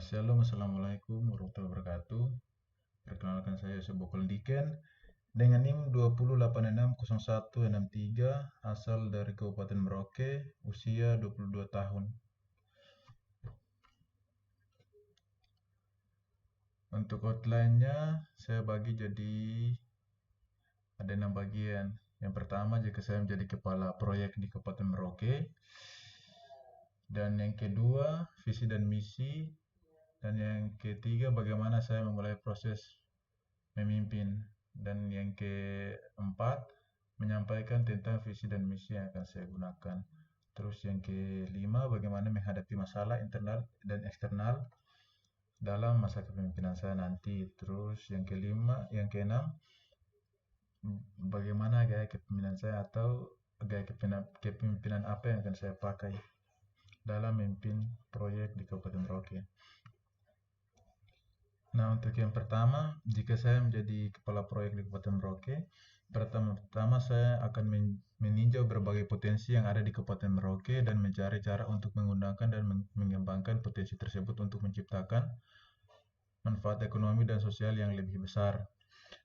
Shalom, Assalamualaikum warahmatullahi wabarakatuh. Perkenalkan saya Yusuf Bokol Diken dengan NIM 280600163, asal dari Kabupaten Merauke, usia 22 tahun. Untuk outline-nya saya bagi jadi ada 6 bagian. Yang pertama, jika saya menjadi kepala proyek di Kabupaten Merauke. Dan yang kedua, visi dan misi. Dan yang ketiga, bagaimana saya memulai proses memimpin. Dan yang keempat, menyampaikan tentang visi dan misi yang akan saya gunakan. Terus yang kelima, bagaimana menghadapi masalah internal dan eksternal dalam masa kepemimpinan saya nanti. Terus yang keenam, bagaimana gaya kepemimpinan saya atau gaya kepemimpinan apa yang akan saya pakai dalam memimpin proyek di Kabupaten Merauke. Nah, untuk yang pertama, jika saya menjadi kepala proyek di Kabupaten Merauke, pertama-tama saya akan meninjau berbagai potensi yang ada di Kabupaten Merauke dan mencari cara untuk menggunakan dan mengembangkan potensi tersebut untuk menciptakan manfaat ekonomi dan sosial yang lebih besar.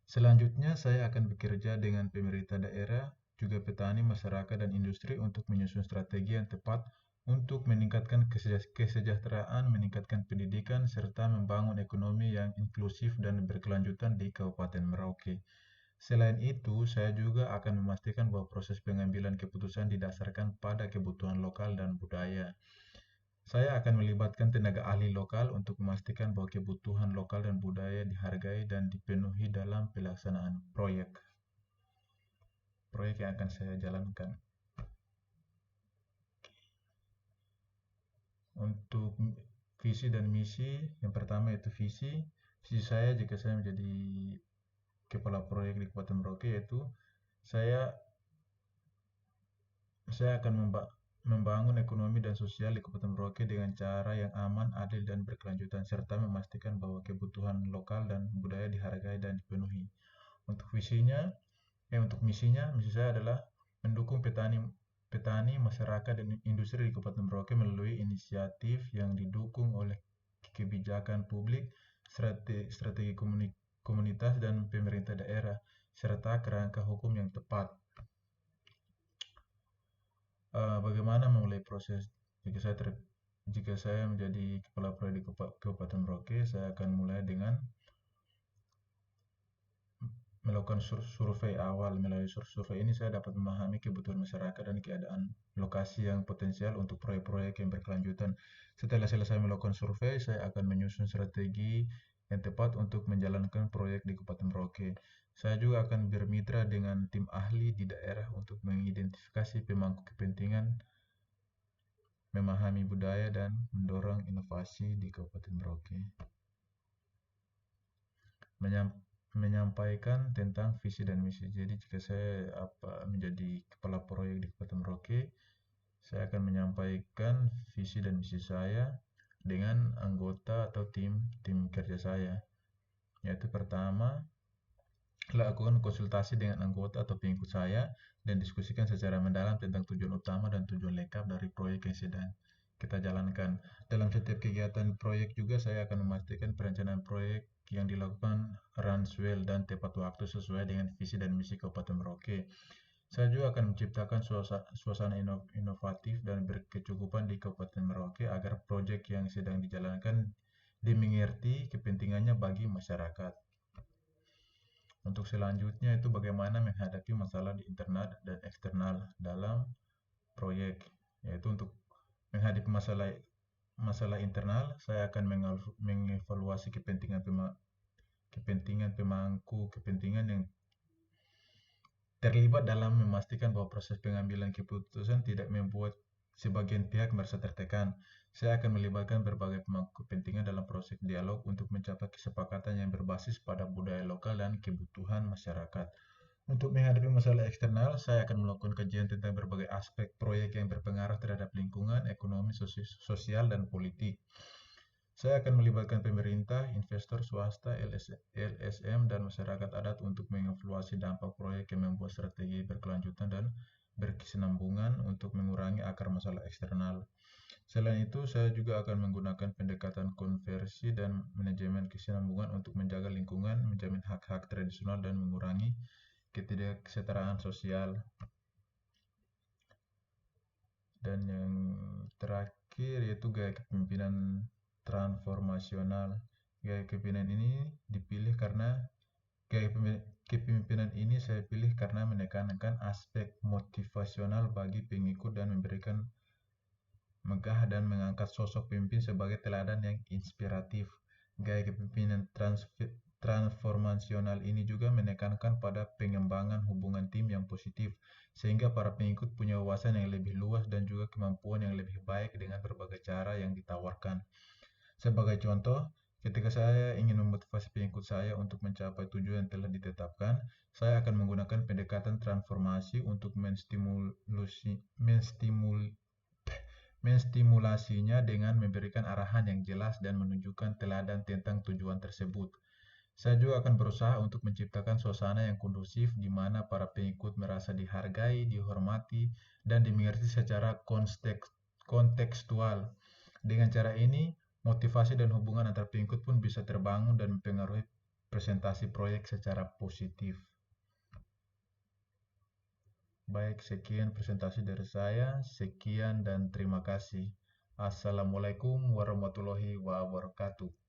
Selanjutnya, saya akan bekerja dengan pemerintah daerah, juga petani, masyarakat, dan industri untuk menyusun strategi yang tepat untuk meningkatkan kesejahteraan, meningkatkan pendidikan, serta membangun ekonomi yang inklusif dan berkelanjutan di Kabupaten Merauke. Selain itu, saya juga akan memastikan bahwa proses pengambilan keputusan didasarkan pada kebutuhan lokal dan budaya. Saya akan melibatkan tenaga ahli lokal untuk memastikan bahwa kebutuhan lokal dan budaya dihargai dan dipenuhi dalam pelaksanaan proyek yang akan saya jalankan. Untuk visi dan misi, yang pertama itu visi. Visi saya jika saya menjadi kepala proyek di Kabupaten Merauke yaitu saya akan membangun ekonomi dan sosial di Kabupaten Merauke dengan cara yang aman, adil, dan berkelanjutan, serta memastikan bahwa kebutuhan lokal dan budaya dihargai dan dipenuhi. Untuk misi saya adalah mendukung petani, masyarakat, dan industri di Kabupaten Merauke melalui inisiatif yang didukung oleh kebijakan publik, strategi komunitas, dan pemerintah daerah, serta kerangka hukum yang tepat. Bagaimana memulai proses? Jika saya menjadi kepala proyek di Kabupaten Merauke, saya akan mulai dengan melakukan survei awal. Melalui survei ini saya dapat memahami kebutuhan masyarakat dan keadaan lokasi yang potensial untuk proyek-proyek yang berkelanjutan. Setelah selesai melakukan survei, saya akan menyusun strategi yang tepat untuk menjalankan proyek di Kabupaten Merauke. Saya juga akan bermitra dengan tim ahli di daerah untuk mengidentifikasi pemangku kepentingan, memahami budaya, dan mendorong inovasi di Kabupaten Merauke. Menyampaikan tentang visi dan misi. Jadi jika saya menjadi kepala proyek di Kabupaten Merauke, saya akan menyampaikan visi dan misi saya dengan anggota atau tim kerja saya. Yaitu pertama, lakukan konsultasi dengan anggota atau pengikut saya dan diskusikan secara mendalam tentang tujuan utama dan tujuan lengkap dari proyek yang sedang kita jalankan. Dalam setiap kegiatan proyek juga saya akan memastikan perencanaan proyek yang dilakukan runs well dan tepat waktu sesuai dengan visi dan misi Kabupaten Merauke. Saya juga akan menciptakan suasana inovatif dan berkecukupan di Kabupaten Merauke agar proyek yang sedang dijalankan dimengerti kepentingannya bagi masyarakat. Untuk selanjutnya itu bagaimana menghadapi masalah di internal dan eksternal dalam proyek. Yaitu untuk menghadapi masalah internal, saya akan mengevaluasi kepentingan pemangku kepentingan yang terlibat dalam memastikan bahwa proses pengambilan keputusan tidak membuat sebagian pihak merasa tertekan. Saya akan melibatkan berbagai pemangku kepentingan dalam proses dialog untuk mencapai kesepakatan yang berbasis pada budaya lokal dan kebutuhan masyarakat. Untuk menghadapi masalah eksternal, saya akan melakukan kajian tentang berbagai aspek proyek yang berpengaruh terhadap lingkungan, ekonomi, sosial, dan politik. Saya akan melibatkan pemerintah, investor swasta, LSM, dan masyarakat adat untuk mengevaluasi dampak proyek yang membuat strategi berkelanjutan dan berkesinambungan untuk mengurangi akar masalah eksternal. Selain itu, saya juga akan menggunakan pendekatan konversi dan manajemen kesinambungan untuk menjaga lingkungan, menjamin hak-hak tradisional, dan mengurangi ketidaksetaraan sosial. Dan yang terakhir yaitu gaya kepemimpinan transformasional. Gaya kepemimpinan ini dipilih karena Gaya kepemimpinan ini saya pilih karena menekankan aspek motivasional bagi pengikut dan memberikan megah dan mengangkat sosok pemimpin sebagai teladan yang inspiratif. Gaya kepemimpinan transformasional ini juga menekankan pada pengembangan hubungan tim yang positif, sehingga para pengikut punya wawasan yang lebih luas dan juga kemampuan yang lebih baik dengan berbagai cara yang ditawarkan. Sebagai contoh, ketika saya ingin memotivasi pengikut saya untuk mencapai tujuan yang telah ditetapkan, saya akan menggunakan pendekatan transformasi untuk menstimulasinya dengan memberikan arahan yang jelas dan menunjukkan teladan tentang tujuan tersebut. Saya juga akan berusaha untuk menciptakan suasana yang kondusif di mana para pengikut merasa dihargai, dihormati, dan dimengerti secara kontekstual. Dengan cara ini, motivasi dan hubungan antar pengikut pun bisa terbangun dan mempengaruhi presentasi proyek secara positif. Baik, sekian presentasi dari saya. Sekian dan terima kasih. Assalamualaikum warahmatullahi wabarakatuh.